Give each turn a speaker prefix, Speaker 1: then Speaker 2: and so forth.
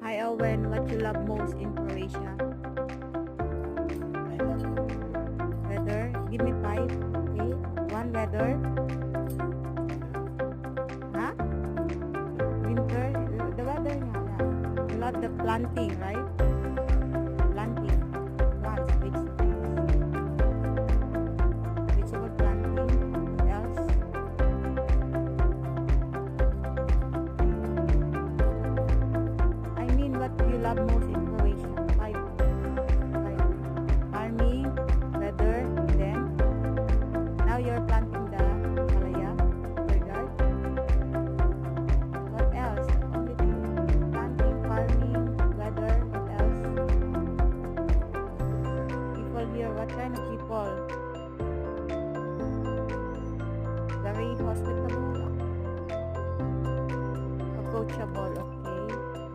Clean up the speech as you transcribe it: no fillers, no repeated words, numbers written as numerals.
Speaker 1: Hi Owen, what you love most in Croatia?
Speaker 2: I love
Speaker 1: Weather? Give me five. Okay. One, weather. Huh? Winter? The weather nga. Yeah. You love the planting, right? Planting. Plants, vegetables. Vegetable planting. What else? I mean, what do you love most in